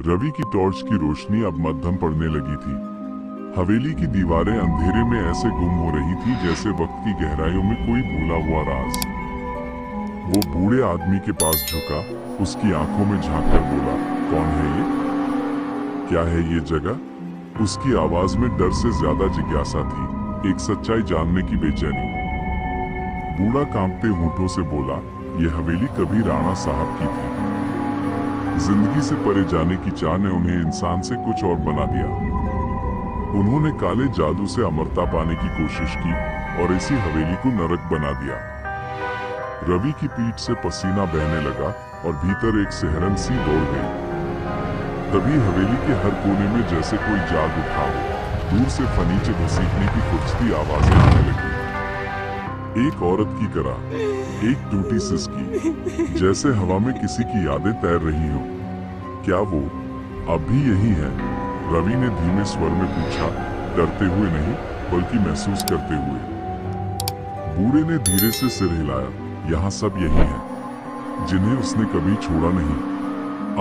रवि की टॉर्च की रोशनी अब मध्यम पड़ने लगी थी। हवेली की दीवारें अंधेरे में ऐसे गुम हो रही थी जैसे वक्त की गहराइयों में कोई भूला हुआ राज। वो बूढ़े आदमी के पास झुका, उसकी आंखों में झांककर बोला, कौन है ये? क्या है ये जगह? उसकी आवाज में डर से ज्यादा जिज्ञासा थी, एक सच्चाई जानने की बेचैनी। बूढ़ा कांपते होठों से बोला, यह हवेली कभी राणा साहब की थी। जिंदगी से परे जाने की चाह ने उन्हें इंसान से कुछ और बना दिया। उन्होंने काले जादू से अमरता पाने की कोशिश की और इसी हवेली को नरक बना दिया। रवि की पीठ से पसीना बहने लगा और भीतर एक सिहरन सी दौड़ गई। तभी हवेली के हर कोने में जैसे कोई जाग उठा हो, दूर से फर्नीचर घसीटने की कुचती आवाजें आने लगी। एक औरत की तरह, एक टूटी सिसकी, जैसे हवा में किसी की यादें तैर रही हो। क्या वो अब भी यही है? रवि ने धीमे स्वर में पूछा, डरते हुए नहीं बल्कि महसूस करते हुए। बूढ़े ने धीरे से सिर हिलाया, यहाँ सब यही है जिन्हें उसने कभी छोड़ा नहीं।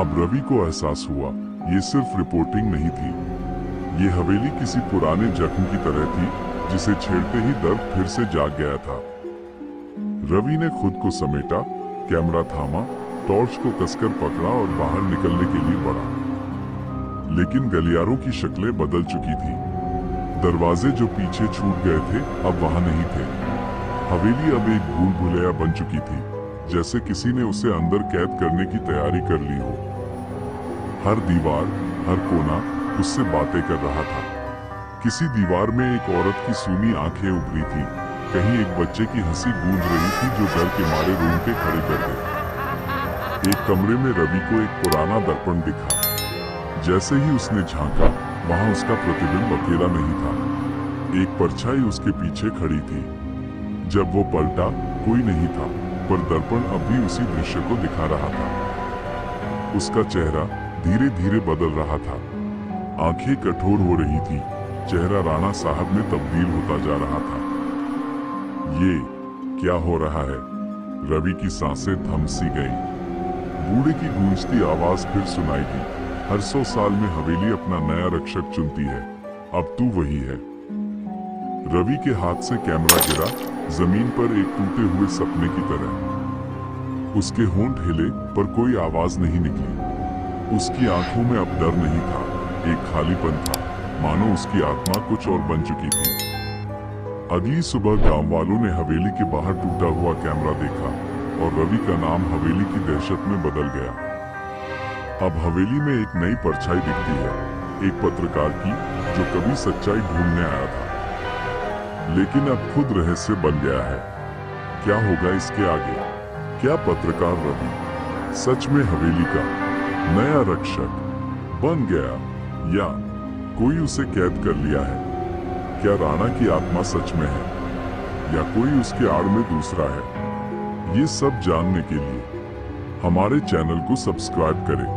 अब रवि को एहसास हुआ, ये सिर्फ रिपोर्टिंग नहीं थी। ये हवेली किसी पुराने जख्म की तरह थी जिसे छेड़ते ही दर्द फिर से जाग गया था। रवि ने खुद को समेटा, कैमरा थामा, टॉर्च को कसकर पकड़ा और बाहर निकलने के लिए बढ़ा। लेकिन गलियारों की शक्लें बदल चुकी थी। दरवाजे जो पीछे छूट गए थे अब वहां नहीं थे। हवेली अब एक भूल भुलैया बन चुकी थी, जैसे किसी ने उसे अंदर कैद करने की तैयारी कर ली हो। हर दीवार, हर कोना उससे बातें कर रहा था। किसी दीवार में एक औरत की सूनी आंखें उभरी थी, कहीं एक बच्चे की हंसी गूंज रही थी जो डर के मारे रोंगटे खड़े कर गए। एक कमरे में रवि को एक पुराना दर्पण दिखा। जैसे ही उसने झांका, वहां उसका प्रतिबिंब अकेला नहीं था। एक परछाई उसके पीछे खड़ी थी। जब वो पलटा, कोई नहीं था, पर दर्पण अब भी उसी दृश्य को दिखा रहा था। उसका चेहरा धीरे धीरे बदल रहा था। आंखें कठोर हो रही थी, चेहरा राणा साहब में तब्दील होता जा रहा था। ये क्या हो रहा है? रवि की सांसें थम सी गईं। बूढ़े की गूंजती आवाज फिर सुनाई दी, हर 100 साल में हवेली अपना नया रक्षक चुनती है, अब तू वही है। रवि के हाथ से कैमरा गिरा, जमीन पर एक टूटे हुए सपने की तरह। उसके होंठ हिले पर कोई आवाज नहीं निकली। उसकी आंखों में अब डर नहीं था, एक खालीपन था, मानो उसकी आत्मा कुछ और बन चुकी थी। अगली सुबह गांव वालों ने हवेली के बाहर टूटा हुआ कैमरा देखा और रवि का नाम हवेली की दहशत में बदल गया। अब हवेली में एक नई परछाई दिखती है, एक पत्रकार की जो कभी सच्चाई ढूंढने आया था, लेकिन अब खुद रहस्य बन गया है। क्या होगा इसके आगे? क्या पत्रकार रवि सच में हवेली का नया रक्षक बन गया, या कोई उसे कैद कर लिया है? क्या राणा की आत्मा सच में है, या कोई उसके आड़ में दूसरा है? ये सब जानने के लिए हमारे चैनल को सब्सक्राइब करें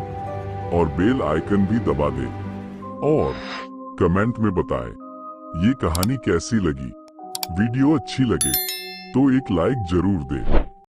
और बेल आइकन भी दबा दें और कमेंट में बताएं ये कहानी कैसी लगी। वीडियो अच्छी लगे तो एक लाइक जरूर दें।